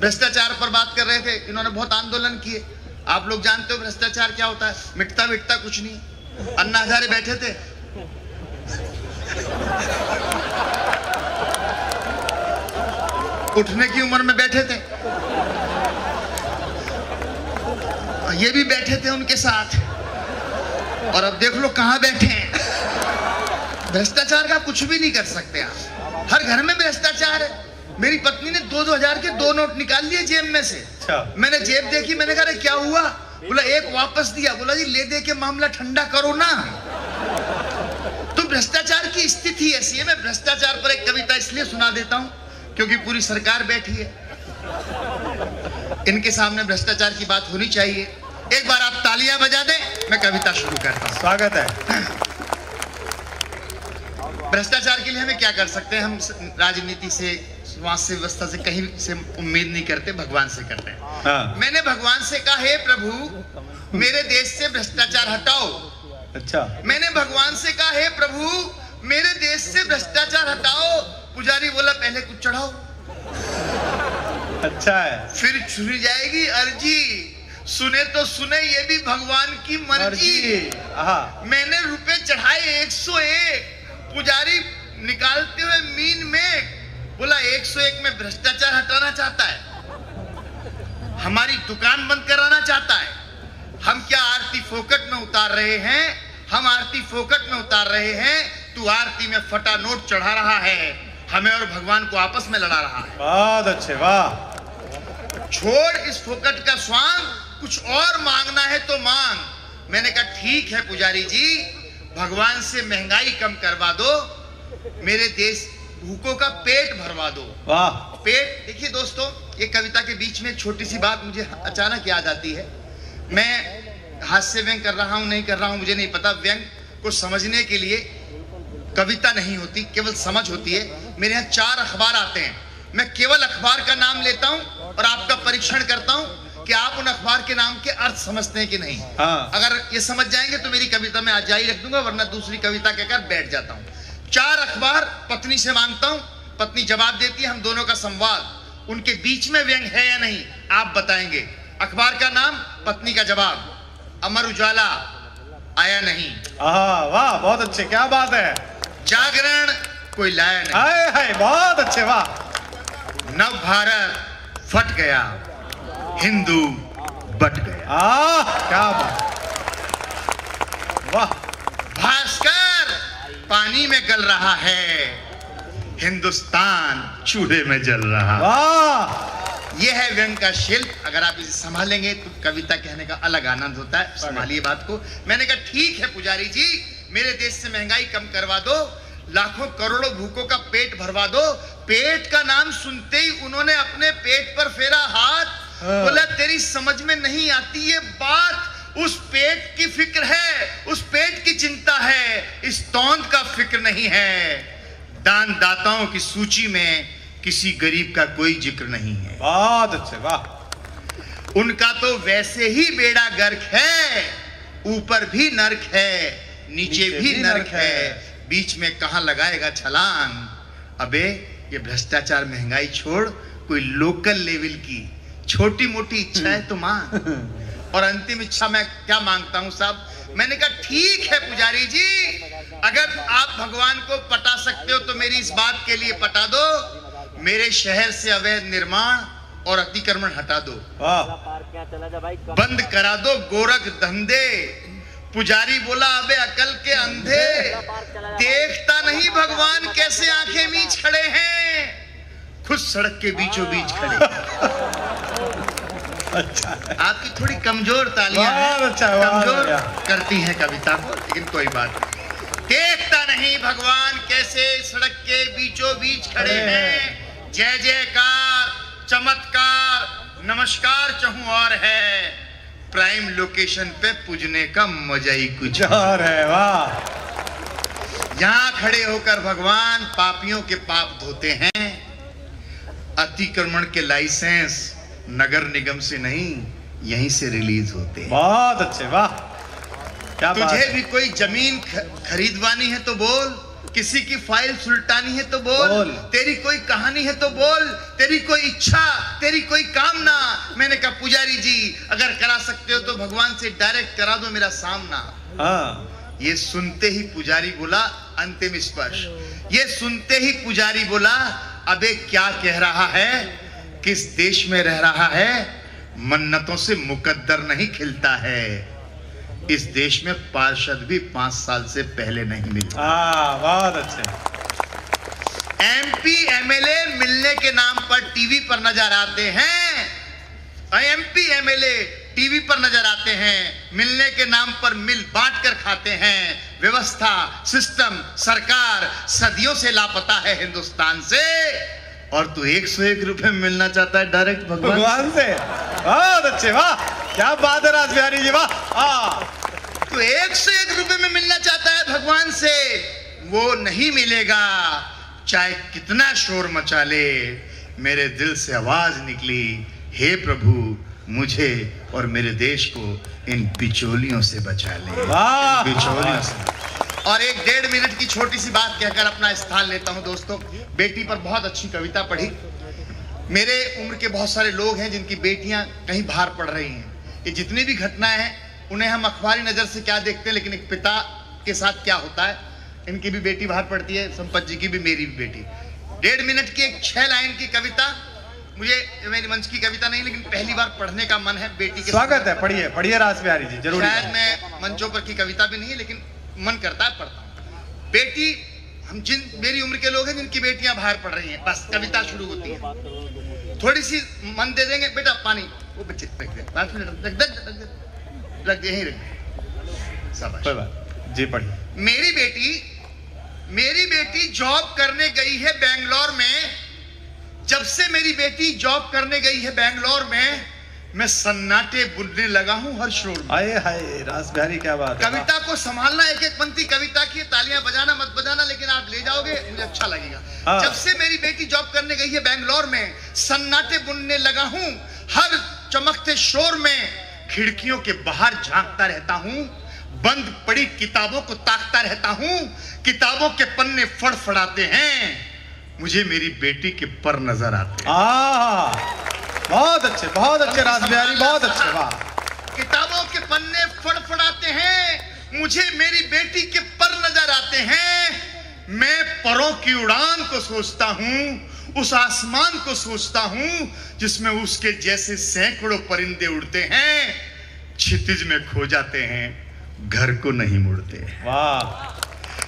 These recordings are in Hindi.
भ्रष्टाचार पर बात कर रहे थे, इन्होंने बहुत आंदोलन किए। आप लोग जानते हो भ्रष्टाचार क्या होता है, मिटता मिटता कुछ नहीं। अन्ना हजारे बैठे थे, उठने की उम्र में बैठे थे, ये भी बैठे थे उनके साथ, और अब देख लो कहां बैठे हैं। भ्रष्टाचार का कुछ भी नहीं कर सकते आप, हर घर में भ्रष्टाचार है। मेरी पत्नी ने 2,000 के 2 नोट निकाल लिए जेब में से। मैंने जेब देखी, मैंने कहा क्या हुआ? बोला एक वापस दिया। बोला जी ले दे के मामला ठंडा करो ना। तो भ्रष्टाचार की स्थिति ऐसी है। मैं भ्रष्टाचार पर एक कविता इसलिए सुना देता हूं क्योंकि पूरी सरकार बैठी है, इनके सामने भ्रष्टाचार की बात होनी चाहिए। एक बार आप तालियां बजा दें, मैं कविता शुरू करता हूं। स्वागत है। भ्रष्टाचार के लिए हमें क्या कर सकते हैं? हम राजनीति से, समाज से, व्यवस्था से कहीं से उम्मीद नहीं करते, भगवान से करते हैं। हाँ। मैंने भगवान से कहा, हे प्रभु मेरे देश से भ्रष्टाचार हटाओ। अच्छा। मैंने भगवान से कहा, हे प्रभु मेरे देश से भ्रष्टाचार हटाओ। पुजारी बोला पहले कुछ चढ़ाओ। अच्छा है। फिर छुरी जाएगी अर्जी, सुने तो सुने ये भी भगवान की मर्जी। मैंने रुपए चढ़ाए 101, पुजारी निकालते हुए मीन में बोला 101 में भ्रष्टाचार हटाना चाहता है, हमारी दुकान बंद कराना चाहता है। हम क्या आरती फोकट में उतार रहे हैं? हम आरती फोकट में उतार रहे हैं, तू आरती में फटा नोट चढ़ा रहा है, हमें और भगवान को आपस में लड़ा रहा है। बहुत अच्छे, वाह। छोड़ इस फोकट का स्वांग, कुछ और मांगना है तो मांग। मैंने कहा ठीक है पुजारी जी, भगवान से महंगाई कम करवा दो, मेरे देश भूखों का पेट भरवा दो। वाह। पेट, देखिए दोस्तों, ये कविता के बीच में छोटी सी बात मुझे अचानक याद आती है। मैं हास्य व्यंग कर रहा हूं नहीं कर रहा हूं मुझे नहीं पता। व्यंग को समझने के लिए कविता नहीं होती, केवल समझ होती है। मेरे यहाँ 4 अखबार आते हैं, मैं केवल अखबार का नाम लेता हूं और आपका परीक्षण करता हूं कि आप उन अखबार के नाम के अर्थ समझते हैं कि नहीं। हाँ। अगर ये समझ जाएंगे तो मेरी कविता में आज जारी रख दूंगा, वरना दूसरी कविता कहकर बैठ जाता हूं। 4 अखबार पत्नी से मांगता हूं, पत्नी जवाब देती है, हम दोनों का संवाद, उनके बीच में व्यंग है या नहीं आप बताएंगे। अखबार का नाम, पत्नी का जवाब, अमर उजाला आया नहीं। वाह, बहुत अच्छे, क्या बात है। जागरण कोई लाया नहीं। हाय हाय, बहुत अच्छे, वाह। नव भारत फट गया, हिंदू बट गया। क्या बात, वाह। भास्कर पानी में गल रहा है, हिंदुस्तान चूल्हे में जल रहा। वाह। यह है व्यंग का शिल्प। अगर आप इसे संभालेंगे तो कविता कहने का अलग आनंद होता है। संभालिए बात को। मैंने कहा ठीक है पुजारी जी, मेरे देश से महंगाई कम करवा दो, लाखों करोड़ों भूखों का पेट भरवा दो। पेट का नाम सुनते ही उन्होंने अपने पेट पर फेरा हाथ। बोला तेरी समझ में नहीं आती ये बात, उस पेट की फिक्र है, उस पेट की चिंता है, इस तौंद का फिक्र नहीं है। दान दाताओं की सूची में किसी गरीब का कोई जिक्र नहीं है। बहुत अच्छे, वाह। उनका तो वैसे ही बेड़ा गर्क है, ऊपर भी नर्क है, नीचे भी नर्क है, बीच में कहां लगाएगा छलांग। अबे ये भ्रष्टाचार महंगाई छोड़, कोई लोकल लेवल की छोटी मोटी इच्छा है तो मांग। और अंतिम इच्छा मैं क्या मांगता हूं साहब? मैंने कहा ठीक है पुजारी जी, अगर आप भगवान को पटा सकते हो तो मेरी इस बात के लिए पटा दो, मेरे शहर से अवैध निर्माण और अतिक्रमण हटा दो, बंद करा दो गोरख धंधे। पुजारी बोला अबे अकल के अंधे, देखता नहीं भगवान कैसे आंखें मीच खड़े हैं, खुद सड़क के बीचों बीच खड़े। अच्छा, आपकी थोड़ी कमजोर तालियां हैं, अच्छा, कमजोर करती हैं कविता को, लेकिन कोई बात नहीं। देखता नहीं भगवान कैसे सड़क के बीचों बीच खड़े हैं, जय जयकार चमत्कार नमस्कार चहूं और है, प्राइम लोकेशन पे पूजने का मजा ही कुछ और है। वाह। यहां खड़े होकर भगवान पापियों के पाप धोते हैं। अतिक्रमण के लाइसेंस नगर निगम से नहीं, यहीं से रिलीज होते हैं। बहुत अच्छे, वाह। क्या तुझे भी कोई जमीन खरीदवानी है तो बोल, किसी की फाइल सुलटानी है तो बोल, बोल। तेरी कोई कहानी है तो बोल, तेरी कोई इच्छा, तेरी कोई कामना। मैंने कहा पुजारी जी अगर करा सकते हो तो भगवान से डायरेक्ट करा दो मेरा सामना। हाँ ये सुनते ही पुजारी बोला, अंतिम स्पर्श, ये सुनते ही पुजारी बोला अबे क्या कह रहा है, किस देश में रह रहा है, मन्नतों से मुकद्दर नहीं खिलता है, इस देश में पार्षद भी 5 साल से पहले नहीं मिलता। बहुत अच्छे। एमपी एमएलए मिलने के नाम पर टीवी पर नजर आते हैं, एमपी एमएलए टीवी पर नजर आते हैं, मिलने के नाम पर मिल बांट कर खाते हैं। व्यवस्था, सिस्टम, सरकार सदियों से लापता है हिंदुस्तान से, और तू 101 रुपए में मिलना चाहता है डायरेक्ट भगवान से। बहुत अच्छे, वाह क्या बात है रासबिहारी जी, वाह। तू 101 रुपए में मिलना चाहता है भगवान से, वो नहीं मिलेगा चाहे कितना शोर मचा ले। मेरे दिल से आवाज निकली, हे प्रभु मुझे और मेरे देश को इन बिचौलियों से बचा ले, वाह। बिचौलियों से। और 1-1.5 मिनट की छोटी सी बात कहकर अपना स्थान लेता हूं। दोस्तों, बेटी पर बहुत अच्छी कविता पढ़ी। मेरे उम्र के बहुत सारे लोग हैं जिनकी बेटियां कहीं बाहर पढ़ रही हैं। ये जितनी भी घटनाएं हैं उन्हें हम अखबारी नजर से क्या देखते हैं, लेकिन एक पिता के साथ क्या होता है। इनकी भी बेटी बाहर पढ़ती है, संपत जी की भी, मेरी भी बेटी। 1.5 मिनट की एक 6 लाइन की कविता, मुझे मेरी मंच की कविता नहीं लेकिन पहली बार पढ़ने का मन है बेटी के। स्वागत है, पढ़िए पढ़िए रासबिहारी जी, जरूर। शायद मैं मंचों पर की कविता भी नहीं है लेकिन मन करता है पढ़ता हूं। बेटी, हम जिन मेरी उम्र के लोग हैं जिनकी बेटियां बाहर पढ़ रही हैं, बस कविता शुरू होती है। थोड़ी सी मन दे देंगे, बेटा पानी, वो बच्चे रख दे, 5 मिनट रख दे, यहीं रख दे, शाबाश जी। पढ़िए। मेरी बेटी जॉब करने गई है बेंगलोर में। जब से मेरी बेटी जॉब करने गई है बेंगलोर में, मैं सन्नाटे बुनने लगा हूं हर शोर में। हाय हाय रासबिहारी, क्या बात है। कविता को संभालना, एक एक पंक्ति कविता की, तालियां बजाना मत बजाना, लेकिन आप ले जाओगे मुझे अच्छा लगेगा। हाँ। जब से मेरी बेटी जॉब करने गई है बेंगलोर में, सन्नाटे बुनने लगा हूं हर चमकते शोर में। खिड़कियों के बाहर झांकता रहता हूं, बंद पड़ी किताबों को ताकता रहता हूं, किताबों के पन्ने फड़फड़ाते हैं, मुझे मेरी बेटी के पर नजर आते हैं। बहुत अच्छे रासबिहारी, बहुत अच्छे, वाह। किताबों के पन्ने फड़फड़ाते हैं, मुझे मेरी बेटी के पर नजर आते हैं। मैं परों की उड़ान को सोचता हूं, उस आसमान को सोचता हूं जिसमें उसके जैसे सैकड़ों परिंदे उड़ते हैं, क्षितिज में खो जाते हैं, घर को नहीं मुड़ते। वाह।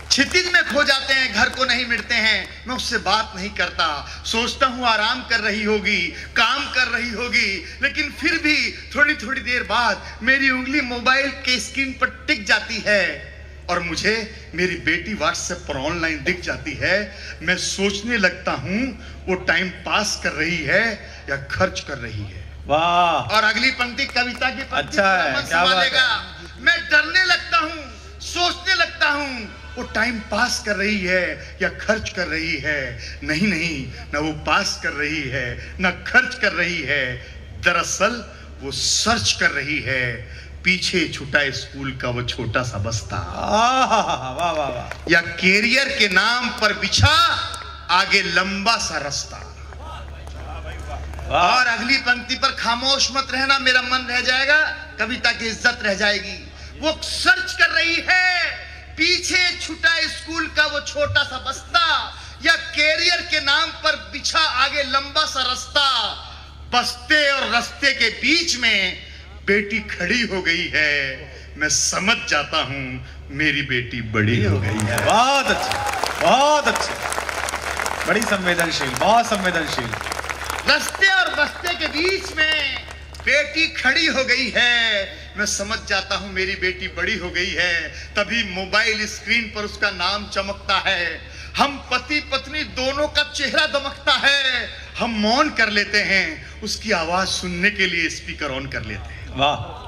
क्षितिज में खो जाते हैं, घर को नहीं मिटते हैं। मैं उससे बात नहीं करता, सोचता हूं आराम कर रही होगी, काम कर रही होगी, लेकिन फिर भी थोड़ी थोड़ी देर बाद मेरी उंगली मोबाइल के स्क्रीन पर टिक जाती है और मुझे मेरी बेटी व्हाट्सएप पर ऑनलाइन दिख जाती है। मैं सोचने लगता हूं वो टाइम पास कर रही है या खर्च कर रही है। वाह। और अगली पंक्ति कविता की पंक्ति अच्छा है, मन क्या बात संभालेगा। मैं डरने लगता हूं, सोचने लगता हूं वो टाइम पास कर रही है या खर्च कर रही है। नहीं नहीं, ना वो पास कर रही है ना खर्च कर रही है, दरअसल वो सर्च कर रही है, पीछे छूटा स्कूल का वो छोटा सा बस्ता। वाह वाह वाह। या कैरियर के नाम पर बिछा आगे लंबा सा रास्ता। और अगली पंक्ति पर खामोश मत रहना, मेरा मन रह जाएगा, कविता की इज्जत रह जाएगी। वो सर्च कर रही है, पीछे छूटा स्कूल का वो छोटा सा बस्ता, या कैरियर के नाम पर बिछा आगे लंबा सा रास्ता। बस्ते और रास्ते के बीच में बेटी खड़ी हो गई है, मैं समझ जाता हूं मेरी बेटी बड़ी हो गई है। बहुत अच्छे, बहुत अच्छे, बड़ी संवेदनशील, बहुत संवेदनशील। रास्ते और बस्ते के बीच में बेटी खड़ी हो गई है, मैं समझ जाता हूं मेरी बेटी बड़ी हो गई है। तभी मोबाइल स्क्रीन पर उसका नाम चमकता है, हम पति पत्नी दोनों का चेहरा दमकता है। हम मौन कर लेते हैं, उसकी आवाज सुनने के लिए स्पीकर ऑन कर लेते हैं। वाह।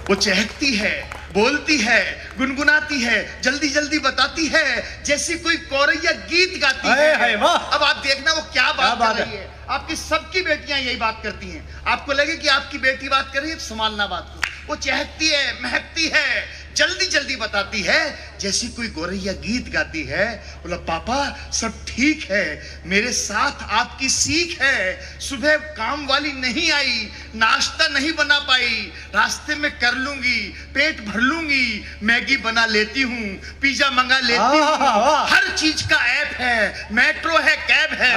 वो चहकती है, बोलती है, गुनगुनाती है, जल्दी जल्दी बताती है, जैसी कोई कौरैया गीत गाती है। वाह। अब आप देखना वो क्या बात बात कर रही है। आपकी सबकी बेटियां यही बात करती हैं। आपको लगे कि आपकी बेटी बात कर रही है, संभालना बात को। वो चहकती है, महकती है, जल्दी जल्दी बताती है, जैसी कोई गोरैया गीत गाती है। बोला पापा सब ठीक है, मेरे साथ आपकी सीख है। सुबह काम वाली नहीं आई, नाश्ता नहीं बना पाई, रास्ते में कर लूंगी, पेट भर लूंगी, मैगी बना लेती हूँ, पिज्जा मंगा लेती हूँ, हर चीज का ऐप है, मेट्रो है, कैब है,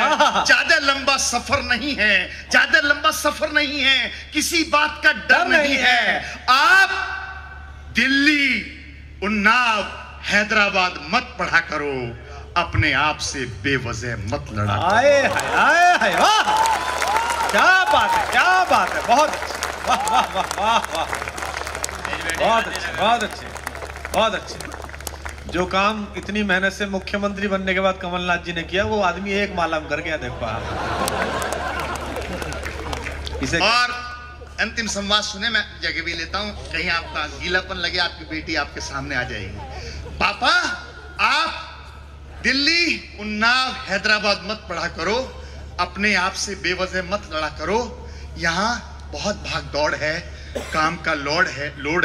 ज्यादा लंबा सफर नहीं है, ज्यादा लंबा सफर नहीं है, किसी बात का डर नहीं है। आप दिल्ली, उन्नाव, हैदराबाद मत पढ़ा करो, अपने आप से बेवजह मत लड़ा करो। आए हाय हाय, वाह क्या बात है, क्या बात है, बहुत अच्छे, वाह वाह वाह वाह वाह, बहुत अच्छे, बहुत अच्छे, बहुत अच्छे। जो काम इतनी मेहनत से मुख्यमंत्री बनने के बाद कमलनाथ जी ने किया, वो आदमी एक माला में कर गया। देखो इसे और अंतिम संवाद सुने, मैं जगह भी लेता हूं, कहीं आपका गीलापन लगे, आपकी बेटी आपके सामने आ जाएगी। पापा आप दिल्ली, उन्नाव, हैदराबाद मत पढ़ा करो, अपने आप से बेवजह मत लड़ा करो। यहाँ बहुत भाग दौड़ है, काम का लोड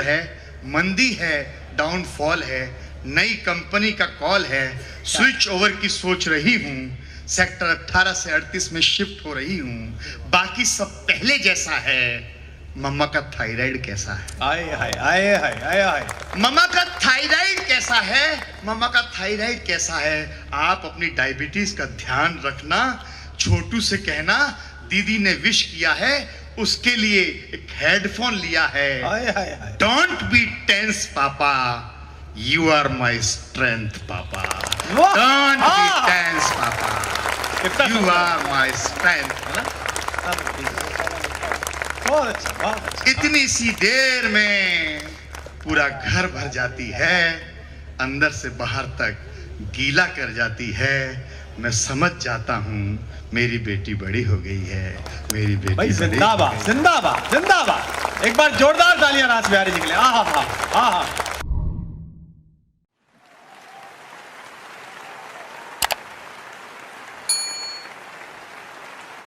है, मंदी है, डाउनफॉल है, नई कंपनी का कॉल है, स्विच ओवर की सोच रही हूँ, सेक्टर 18 से 38 में शिफ्ट हो रही हूँ, बाकी सब पहले जैसा है। मम्मा का थायराइड कैसा है? आए हाय आए हाय आए हाय, मम्मा का थायराइड कैसा है? मम्मा का थायराइड कैसा है? आप अपनी डायबिटीज का ध्यान रखना। छोटू से कहना दीदी ने विश किया है, उसके लिए एक हेडफोन लिया है। आए हाय हाय, डोंट बी टेंस पापा, यू आर माई स्ट्रेंथ पापा। वाह! डोंट बी हाँ! टेंस पापा, कितना यू सुंदर। Are my strength. बहुत अच्छा, बहुत अच्छा। इतनी सी देर में पूरा घर भर जाती है, अंदर से बाहर तक गीला कर जाती है। मैं समझ जाता हूँ मेरी बेटी बड़ी हो गई है, मेरी बेटी भाई बड़ी हो जिंदाबाद गई है। जिंदाबाद जिंदाबाद, एक बार जोरदार तालियां रास बिहारी जी के लिए। आहा हा, आहा।